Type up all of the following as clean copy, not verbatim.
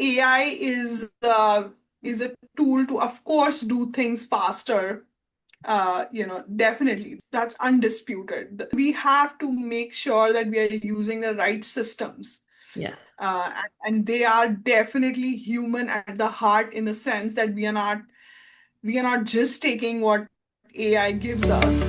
AI is a tool to, of course, do things faster. Definitely, that's undisputed. We have to make sure that we are using the right systems. Yes. And they are definitely human at the heart, in the sense that we are not just taking what AI gives us.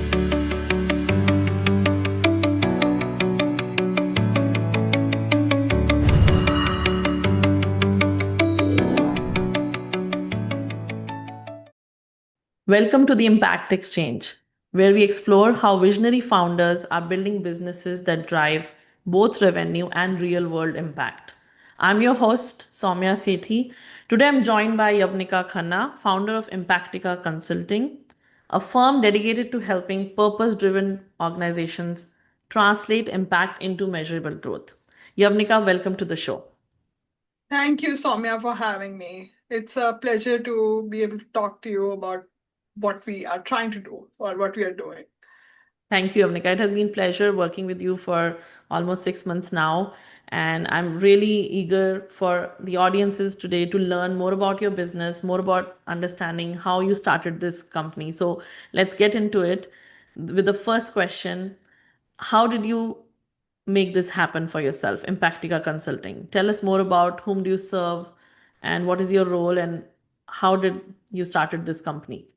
Welcome to the Impact Exchange, where we explore how visionary founders are building businesses that drive both revenue and real world impact. I'm your host, Saumya Sethi. Today I'm joined by Yavnika Khanna, founder of Impactika Consulting, a firm dedicated to helping purpose driven organizations translate impact into measurable growth. Yavnika, welcome to the show. Thank you, Saumya, for having me. It's a pleasure to be able to talk to you about what we are trying to do or what we are doing. Thank you, Yavnika. It has been pleasure working with you for almost 6 months now. And I'm really eager for the audiences today to learn more about your business, more about understanding how you started this company. So let's get into it with the first question. How did you make this happen for yourself, Impactica Consulting? Tell us more about whom do you serve and what is your role and how did you started this company?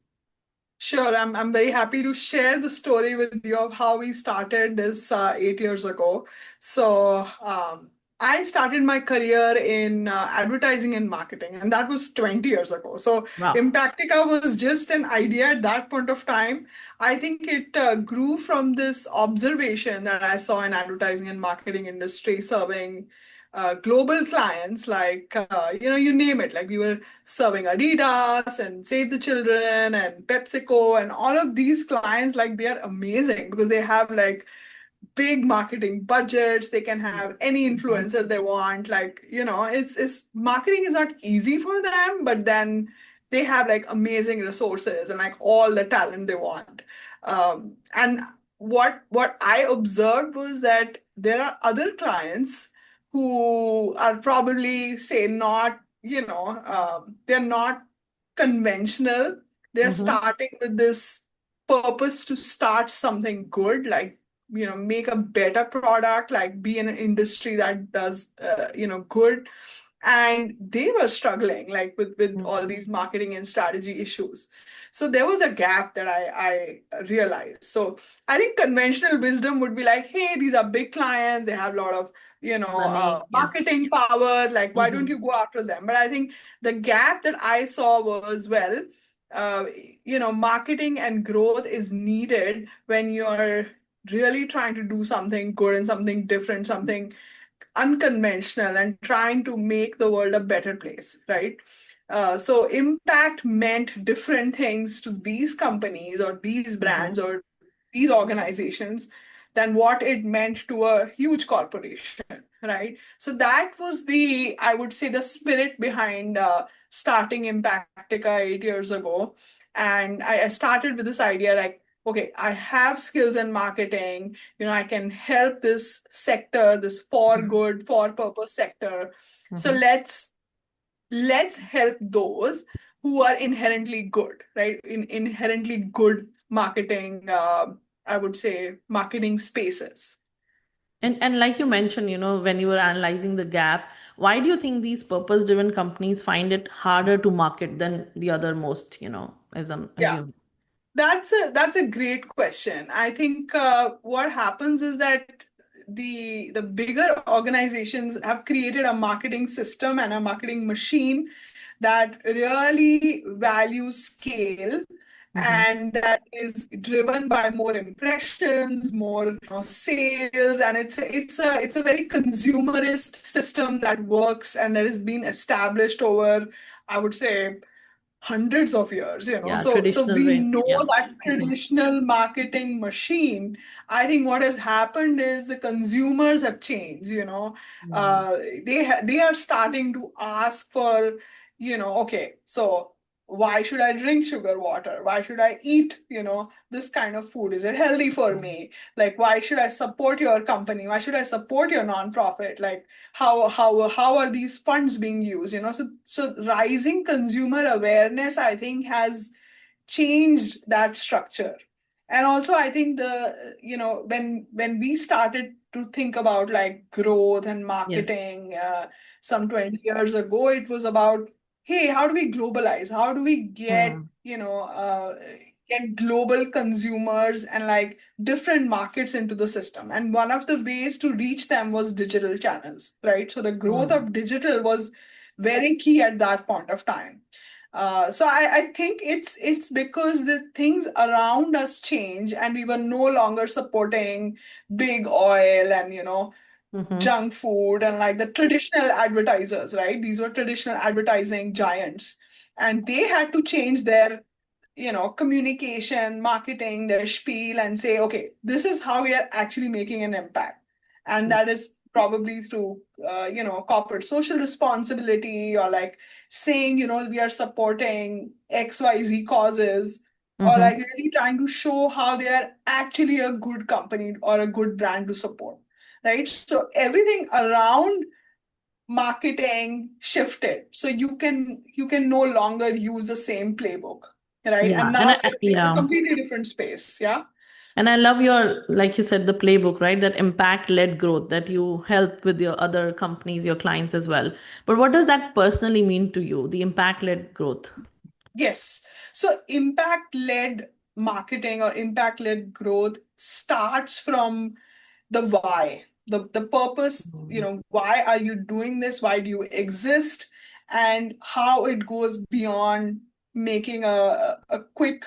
Sure, I'm very happy to share the story with you of how we started this 8 years ago. I started my career in advertising and marketing, and that was 20 years ago. So Wow. Impactica was just an idea at that point of time. I think it grew from this observation that I saw in advertising and marketing industry serving global clients, like you name it. Like, we were serving Adidas and Save the Children and PepsiCo and all of these clients. Like, they are amazing because they have like big marketing budgets. They can have any influencer they want. Like, it's marketing is not easy for them, but then they have like amazing resources and like all the talent they want. And what I observed was that there are other clients who are probably, say, not, they're not conventional. They're Mm-hmm. starting with this purpose to start something good, like, make a better product, like be in an industry that does, good. And they were struggling like with all these marketing and strategy issues. So there was a gap that I realized. So I think conventional wisdom would be like, hey, these are big clients, they have a lot of, Money. Yeah. marketing power, like, why don't Mm-hmm. you go after them? But I think the gap that I saw was, well, uh, marketing and growth is needed when you're really trying to do something good and something different, something unconventional, and trying to make the world a better place, right? So impact meant different things to these companies or these Mm-hmm. brands or these organizations than what it meant to a huge corporation, right? So that was the, I would say, the spirit behind starting Impactica 8 years ago. And I started with this idea like, okay, I have skills in marketing, I can help this sector, this for good, for purpose sector. So Mm-hmm. let's help those who are inherently good, right? In inherently good marketing, I would say, marketing spaces. And like you mentioned, when you were analyzing the gap, why do you think these purpose-driven companies find it harder to market than the other most, as I'm Yeah. assuming? That's a great question. I think what happens is that the bigger organizations have created a marketing system and a marketing machine that really values scale, Mm-hmm. and that is driven by more impressions, more, sales, and it's a very consumerist system that works and that has been established over, I would say, hundreds of years. Yeah, So traditional we ways. know Yeah. that traditional marketing machine. I think what has happened is the consumers have changed. Mm-hmm. uh, they are starting to ask for, okay, so why should I drink sugar water? Why should I eat, this kind of food? Is it healthy for me? Like, why should I support your company? Why should I support your nonprofit? Like, how are these funds being used? So rising consumer awareness, I think, has changed that structure. And also, I think when we started to think about like growth and Yes. marketing some 20 years ago, it was about, hey, how do we globalize? How do we Hmm. get global consumers and like different markets into the system? And one of the ways to reach them was digital channels, right? So the growth Hmm. of digital was very key at that point of time. So I think it's because the things around us change and we were no longer supporting big oil and Hmm. junk food and like the traditional advertisers, right? These were traditional advertising giants, and they had to change their communication, marketing, their spiel, and say, okay, this is how we are actually making an impact. And that is probably through, corporate social responsibility, or like saying, we are supporting XYZ causes, or Hmm. like really trying to show how they are actually a good company or a good brand to support, right? So everything around marketing shifted, so you can no longer use the same playbook, right? Yeah. And now we are in a Yeah. completely different space. Yeah. And I love your, like you said, the playbook, right? That impact led growth that you help with your other companies, your clients as well. But what does that personally mean to you, the impact led growth? Yes. So impact led marketing or impact led growth starts from the why, the purpose, why are you doing this? Why do you exist? And how it goes beyond making a quick,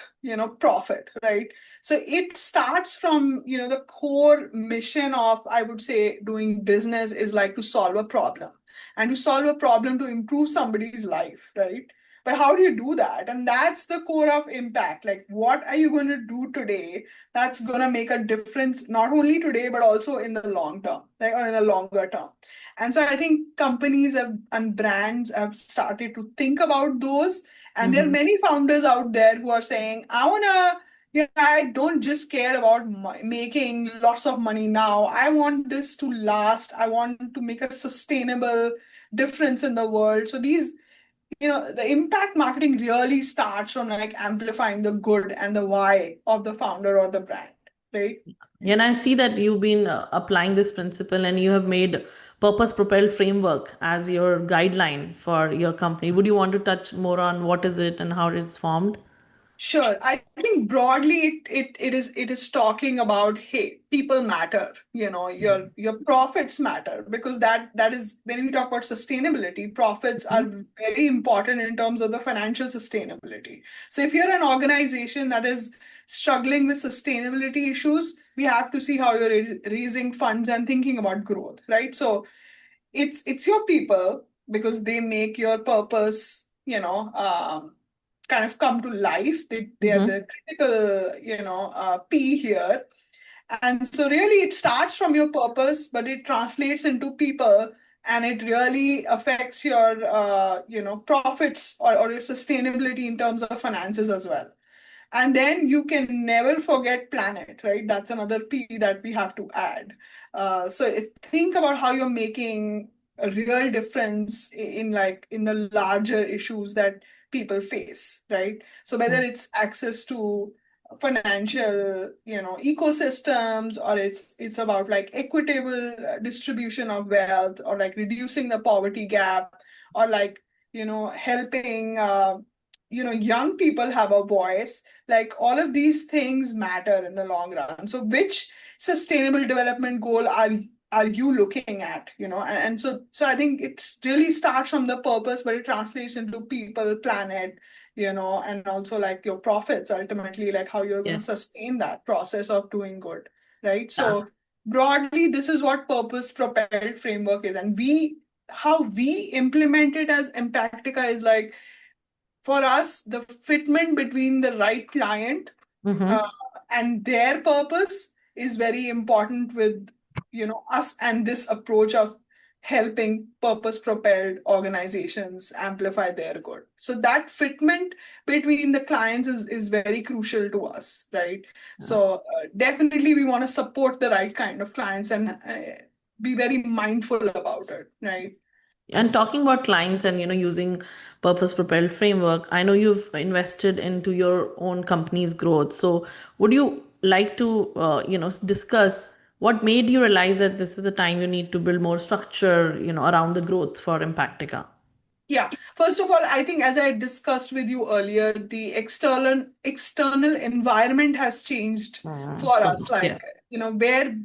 profit, right? So it starts from, the core mission of, I would say, doing business is like to solve a problem, and to solve a problem to improve somebody's life, right? But how do you do that? And that's the core of impact. Like, what are you going to do today that's going to make a difference, not only today, but also in the long term, like, or in a longer term? And so I think companies and brands have started to think about those. And there are Hmm. many founders out there who are saying, I don't just care about making lots of money now. I want this to last. I want to make a sustainable difference in the world. So the impact marketing really starts from like amplifying the good and the why of the founder or the brand, right? And I see that you've been applying this principle and you have made purpose propelled framework as your guideline for your company. Would you want to touch more on what is it and how it is formed? Sure. I think broadly it is talking about, hey, people matter. Your profits matter, because that is when we talk about sustainability, profits are Mhm. very important in terms of the financial sustainability. So if you're an organization that is struggling with sustainability issues, we have to see how you're raising funds and thinking about growth, right? So it's your people, because they make your purpose, kind of come to life. They are Mhm. the critical, P here. And so really it starts from your purpose, but it translates into people, and it really affects your profits, or your sustainability in terms of finances as well. And then you can never forget planet, right? That's another P that we have to add. Think about how you're making a real difference in the larger issues that people face, right? So whether it's access to financial, ecosystems, or it's about like equitable distribution of wealth, or like reducing the poverty gap, or like helping young people have a voice. Like, all of these things matter in the long run. So which sustainable development goal are you looking at? And so I think it really starts from the purpose, but it translates into people, planet, and also like your profits, ultimately, like how you're going to Yes. sustain that process of doing good, right? Yeah. So broadly, this is what purpose propelled framework is. And how we implement it as Impactica is like, for us, the fitment between the right client uh, Mm-hmm. and their purpose is very important with us, and this approach of helping purpose-propelled organizations amplify their good. So that fitment between the clients is very crucial to us, right? So definitely we want to support the right kind of clients and be very mindful about it, right? And talking about clients and using purpose propelled framework, I know you've invested into your own company's growth. So would you like to discuss what made you realize that this is the time you need to build more structure around the growth for Impactica? Yeah. First of all, I think as I discussed with you earlier, the external environment has changed for So us. Like, yes. where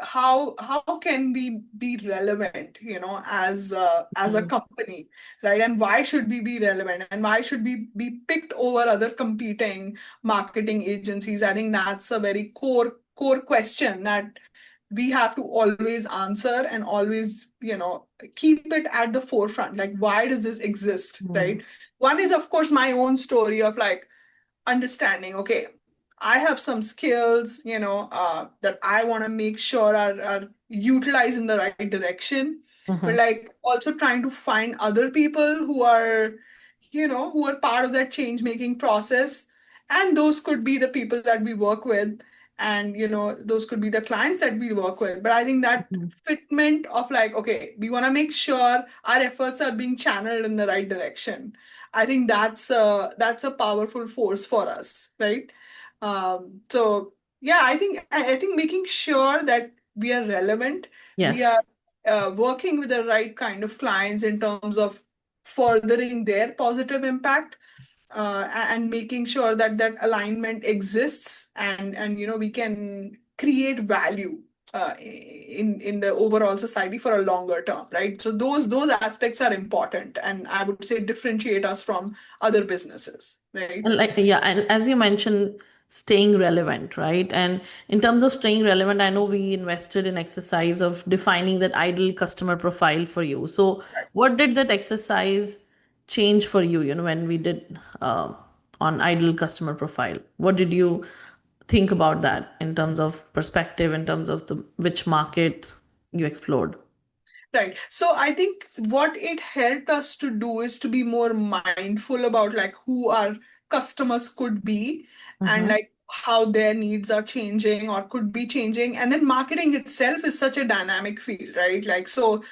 how can we be relevant, as a Mhm. company, right? And why should we be relevant? And why should we be picked over other competing marketing agencies? I think that's a very core question that we have to always answer and always, keep it at the forefront. Like, why does this exist, Mhm. right? One is, of course, my own story of like understanding, okay, I have some skills, that I want to make sure are utilized in the right direction, but Mhm. like also trying to find other people who are part of that change making process. And those could be the people that we work with, and those could be the clients that we work with. But I think that Mhm. fitment of like, okay, we want to make sure our efforts are being channeled in the right direction. I think that's a powerful force for us, right? So yeah, I think making sure that we are relevant, we are Yes. working with the right kind of clients in terms of furthering their positive impact, and making sure that that alignment exists, and we can create value in the overall society for a longer term, right? So those aspects are important, and I would say differentiate us from other businesses, right? And and as you mentioned, staying relevant, right? And in terms of staying relevant, I know we invested in exercise of defining that ideal customer profile for you. So what did that exercise change for you, when we did on ideal customer profile? What did you think about that in terms of perspective, in terms of the which markets you explored? Right. So I think what it helped us to do is to be more mindful about like who our customers could be, and Mm-hmm. like how their needs are changing or could be changing. And then marketing itself is such a dynamic field, right? Like, so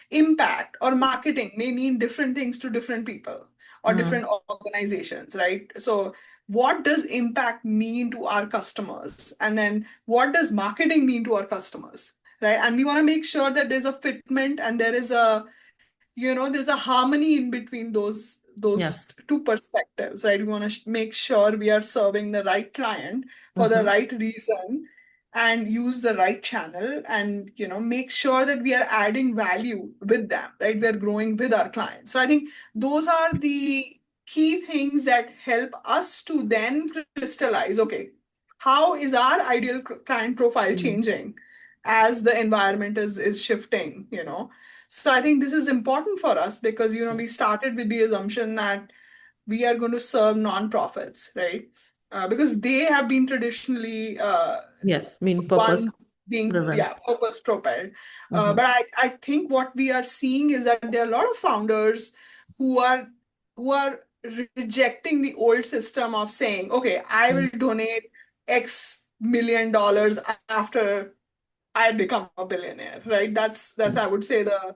impact or marketing may mean different things to different people or different organizations, right? So what does impact mean to our customers? And then what does marketing mean to our customers? Right? And we want to make sure that there's a fitment and there's a harmony in between those Yes. two perspectives, right? We want to make sure we are serving the right client for the Mm-hmm. right reason and use the right channel, and make sure that we are adding value with them, right? We are growing with our clients. So I think those are the key things that help us to then crystallize, okay, how is our ideal client profile changing as the environment is shifting, so I think this is important for us because, we started with the assumption that we are going to serve nonprofits, right? Because they have been traditionally Yes, mean purpose ones being, driven. yeah, purpose propelled. Mm-hmm. But I think what we are seeing is that there are a lot of founders who are who are rejecting the old system of saying, okay, I will donate X million dollars after I become a billionaire, right? That's I would say the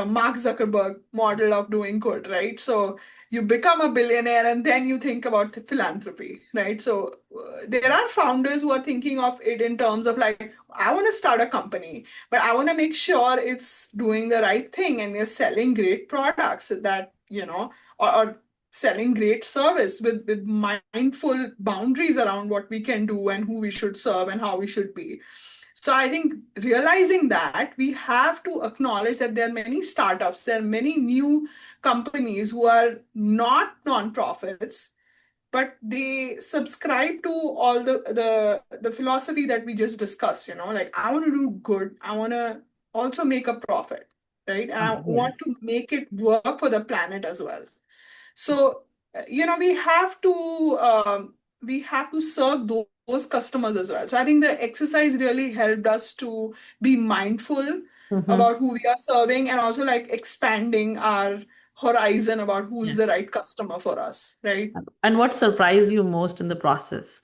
Mark Zuckerberg model of doing good, right? So you become a billionaire and then you think about the philanthropy, right? So there are founders who are thinking of it in terms of like, I want to start a company, but I want to make sure it's doing the right thing and we're selling great products that, or selling great service with mindful boundaries around what we can do and who we should serve and how we should be. So I think realizing that we have to acknowledge that there are many startups, there are many new companies who are not nonprofits, but they subscribe to all the philosophy that we just discussed, like I want to do good, I want to also make a profit, right? And I want Yes. to make it work for the planet as well. So, we have to serve those customers as well. So I think the exercise really helped us to be mindful Mm-hmm. about who we are serving, and also like expanding our horizon about who's the Yes. right customer for us, right? And what surprised you most in the process?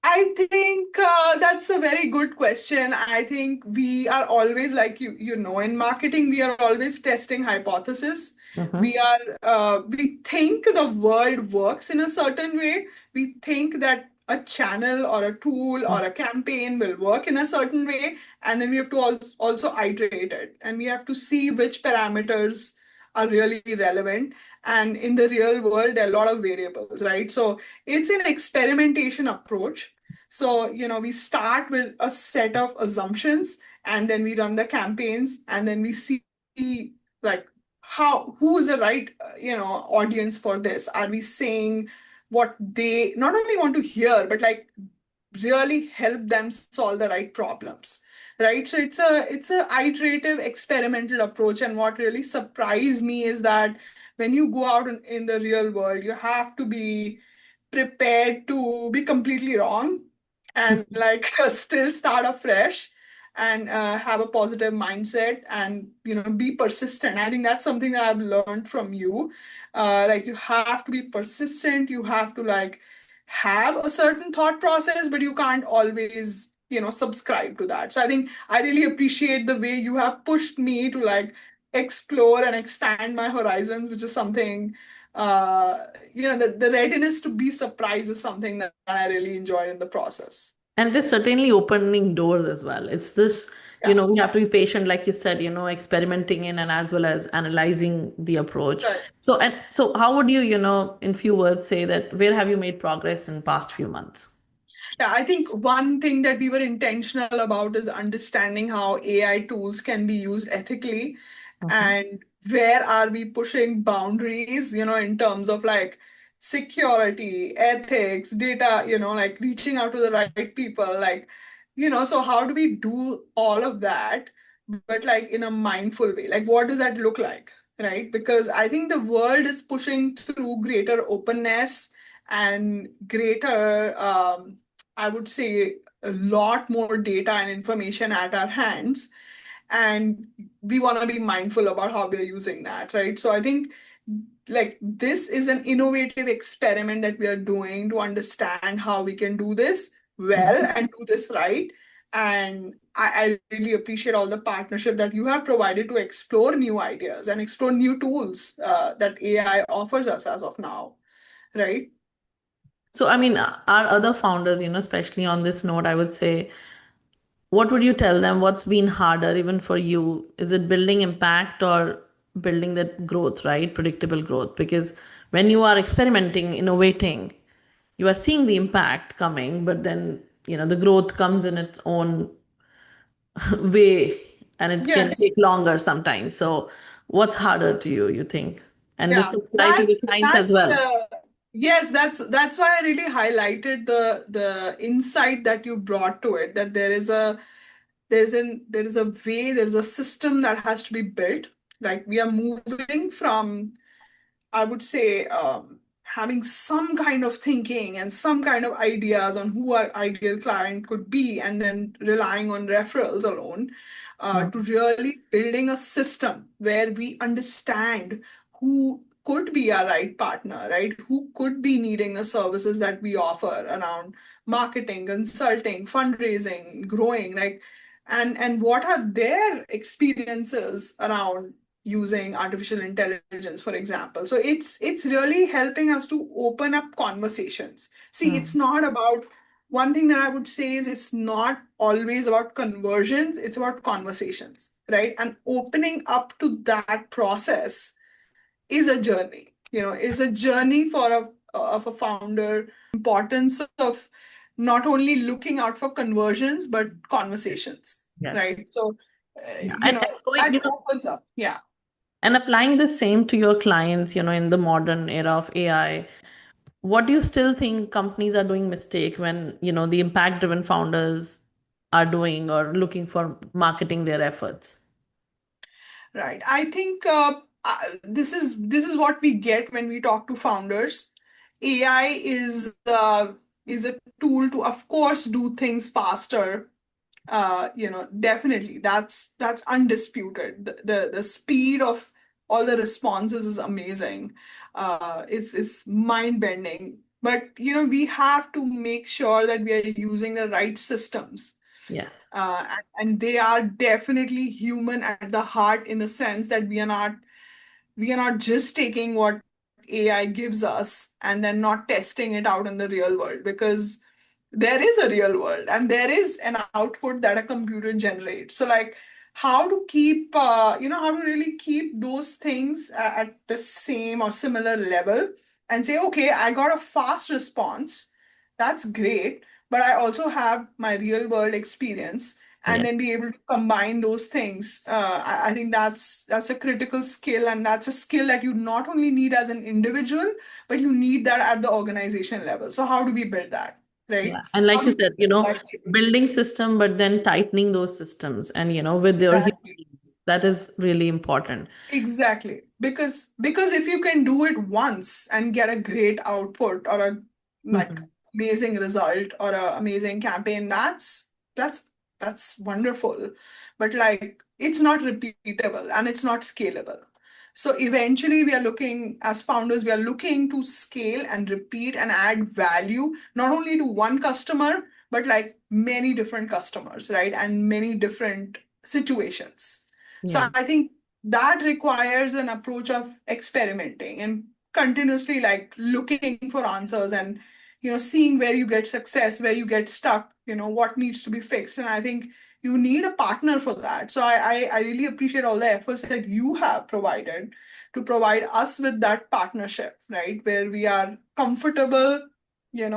I think that's a very good question. I think we are always like you know, in marketing, we are always testing hypothesis. Mm-hmm. We think the world works in a certain way. We think that a channel or a tool or a campaign will work in a certain way, and then we have to also iterate it, and we have to see which parameters are really relevant. And in the real world, there are a lot of variables, right? So it's an experimentation approach. So, you know, we start with a set of assumptions, and then we run the campaigns, and then we see like who is the right, audience for this. Are we saying what they not only want to hear, but like really help them solve the right problems, right? So it's a iterative experimental approach. And what really surprised me is that when you go out in the real world, you have to be prepared to be completely wrong and like still start afresh and have a positive mindset and be persistent. I think that's something that I've learned from you. Like you have to be persistent, you have to like have a certain thought process, but you can't always subscribe to that. So I think I really appreciate the way you have pushed me to like explore and expand my horizons, which is something uh, the readiness to be surprised is something that I really enjoyed in the process. And it is certainly opening doors as well. It's this, Yeah, we have to be patient, like you said, experimenting in and as well as analyzing the approach. right. So how would you, in few words say that where have you made progress in past few months? Yeah, I think one thing that we were intentional about is understanding how AI tools can be used ethically, Mm-hmm. and where are we pushing boundaries, in terms of like security, ethics, data, like reaching out to the right people, like, so how do we do all of that, but like in a mindful way? Like, what does that look like, right? Because I think the world is pushing through greater openness and greater, I would say, a lot more data and information at our hands, and we want to be mindful about how we're using that, right? So I think like this is an innovative experiment that we are doing to understand how we can do this well and do this right. And I really appreciate all the partnership that you have provided to explore new ideas and explore new tools that AI offers us as of now, right? So, I mean, our other founders, especially on this note, I would say, what would you tell them? What's been harder even for you? Is it building impact or building that growth, right? Predictable growth. Because when you are experimenting, innovating, you are seeing the impact coming, but then, the growth comes in its own way and it can Yes. take longer sometimes. So, what's harder to you, you think? And this Yeah, can apply to your clients as well. yes, that's why I really highlighted the insight that you brought to it, that there is a way, there's a system that has to be built. Like we are moving from, I would say, having some kind of thinking and some kind of ideas on who our ideal client could be, and then relying on referrals alone, Hmm. to really building a system where we understand who could be our right partner, right? Who could be needing the services that we offer around marketing, consulting, fundraising, growing, like, and what are their experiences around using artificial intelligence, for example. So it's really helping us to open up conversations. See, it's Hmm. not about, one thing that I would say is it's not always about conversions, it's about conversations, right? And opening up to that process is a journey, is a journey for a founder. Importance of not only looking out for conversions but conversations, Yes. right? So Yeah. And going, that opens up. Yeah. and applying the same to your clients, in the modern era of AI, what do you still think companies are doing mistake when, the impact driven founders are doing or looking for marketing their efforts? Right. I think this is what we get when we talk to founders. AI is a tool to, of course, do things faster, Definitely that's undisputed. The speed of all the responses is amazing. It's mind bending. But we have to make sure that we are using the right systems. Yes. And they are definitely human at the heart, in the sense that we are not just taking what AI gives us and then not testing it out in the real world, because there is a real world and there is an output that a computer generates. So like, how to really keep those things at the same or similar level, and say, okay, I got a fast response, that's great, but I also have my real world experience, and Yeah. then be able to combine those things. I think that's a critical skill, and that's a skill that you not only need as an individual, but you need that at the organization level. So how do we build that, Yeah. right? And How like do you we said, build that building system, but then tightening those systems and, with your human capability? beings, that is really important. Exactly. Because if you can do it once and get a great output, or a like Mhm. amazing result, or a amazing campaign, that's that's wonderful. But like, it's not repeatable and it's not scalable. So eventually we are looking, as founders, we are looking to scale and repeat and add value, not only to one customer, but like many different customers, right? And many different situations. So Yeah. I think that requires an approach of experimenting and continuously like looking for answers, and seeing where you get success, where you get stuck, what needs to be fixed. And I think you need a partner for that. So I really appreciate all the efforts that you have provided to provide us with that partnership, right, where we are comfortable, in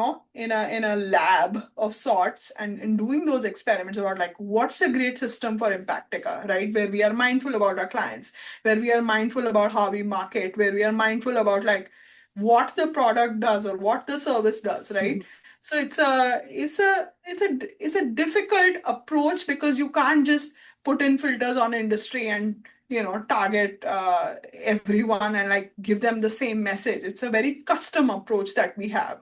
a lab of sorts, and doing those experiments about like what's a great system for Impactica, right? Where we are mindful about our clients, where we are mindful about how we market, where we are mindful about like what the product does or what the service does, right? So it's a difficult approach, because you can't just put in filters on industry and target everyone and like give them the same message. It's a very custom approach that we have.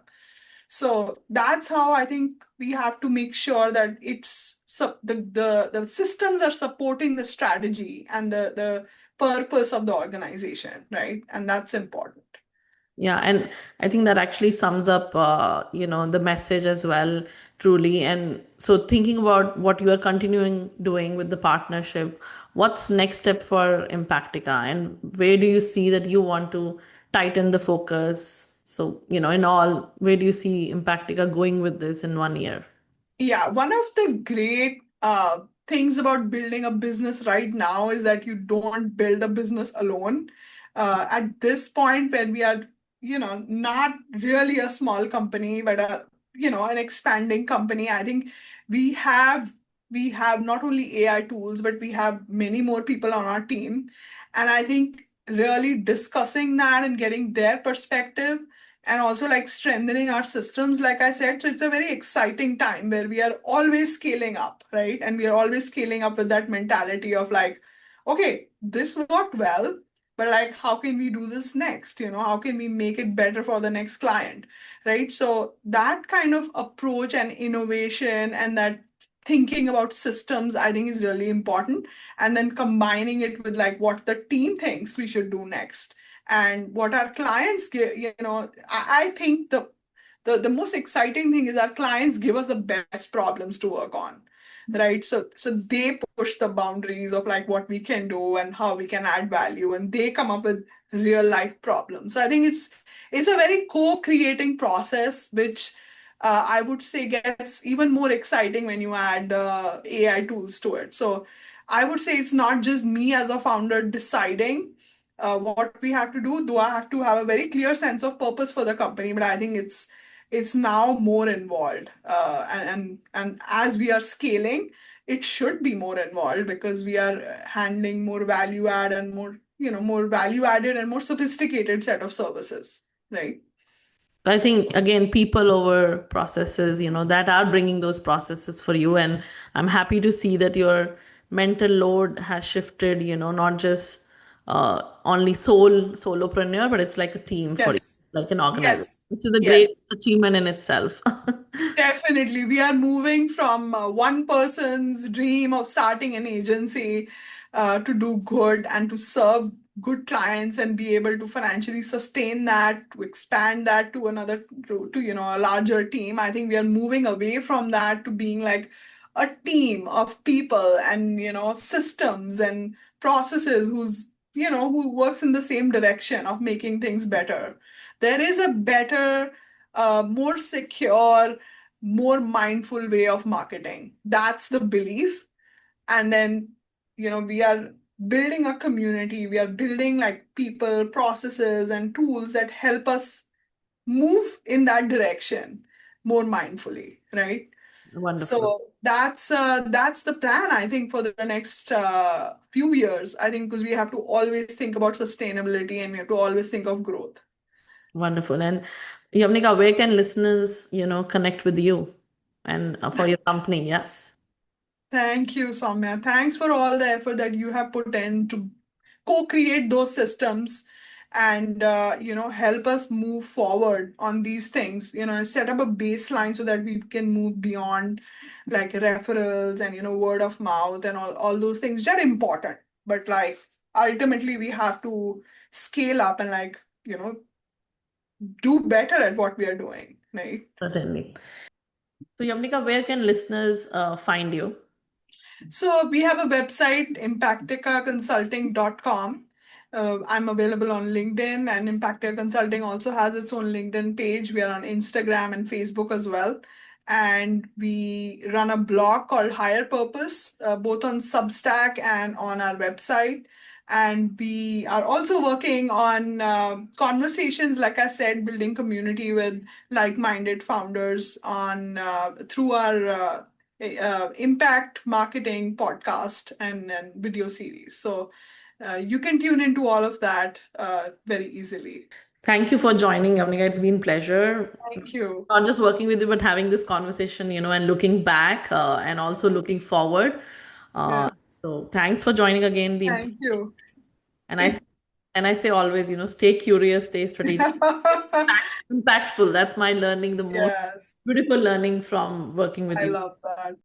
So that's how I think we have to make sure that the systems are supporting the strategy and the purpose of the organization, right? And that's important. Yeah, and I think that actually sums up, the message as well, truly. And so, thinking about what you are continuing doing with the partnership, what's next step for Impactica, and where do you see that you want to tighten the focus? So, in all, where do you see Impactica going with this in 1 year? Yeah, one of the great things about building a business right now is that you don't build a business alone. At this point, where we are, not really a small company, but an expanding company, I think we have we have not only AI tools, but we have many more people on our team, and I think really discussing that and getting their perspective, and also like strengthening our systems, like I said. So it's a very exciting time where we are always scaling up, right? And we are always scaling up with that mentality of like, okay, this worked well, but like, how can we do this next? How can we make it better for the next client, right? So that kind of approach and innovation, and that thinking about systems, I think is really important. And then combining it with like what the team thinks we should do next, and what our clients give. I think the most exciting thing is our clients give us the best problems to work on, right? So they push the boundaries of like what we can do and how we can add value, and they come up with real life problems. So I think it's a very co-creating process, which I would say gets even more exciting when you add AI tools to it. So I would say it's not just me as a founder deciding what we have to do, though I have to have a very clear sense of purpose for the company, but I think it's now more involved. And as we are scaling, it should be more involved, because we are handling more value add and more value added and more sophisticated set of services, right? I think again, people over processes, that are bringing those processes for you. And I'm happy to see that your mental load has shifted, not just only solopreneur, but it's like a team for you, Yes. like an organization, Yes. which is a great Yes. achievement in itself. Definitely. We are moving from one person's dream of starting an agency to do good and to serve good clients and be able to financially sustain that, to expand that to a larger team. I think we are moving away from that to being like a team of people and, systems and processes who works in the same direction of making things better. There is a better, more secure, more mindful way of marketing. That's the belief. And then, we are building a community, we are building like people, processes, and tools that help us move in that direction more mindfully, right? Wonderful. So that's the plan, I think, for the next few years. I think because we have to always think about sustainability and we have to always think of growth. Wonderful. And Yamnika, where can listeners, connect with you and for your company? Yes. Thank you, Soumya. Thanks for all the effort that you have put in to co-create those systems and help us move forward on these things. Set up a baseline so that we can move beyond like referrals and word of mouth and all those things which are important. But like ultimately we have to scale up and like do better at what we are doing, right? Certainly. So, Yamnika, where can listeners find you? So we have a website, impactikaconsulting.com. I'm available on LinkedIn, and Impactica Consulting also has its own LinkedIn page. We are on Instagram and Facebook as well. And we run a blog called Higher Purpose, both on Substack and on our website. And we are also working on conversations, like I said, building community with like-minded founders on through our impact marketing podcast and video series. So you can tune into all of that very easily. Thank you for joining, Yamnika. It's been a pleasure. Thank you. Not just working with you, but having this conversation, and looking back and also looking forward. Yeah. So thanks for joining again. Thank you. And I It, and I say always, stay curious, stay strategic, impactful. That's my learning, the most yes, beautiful learning from working with I you. love that.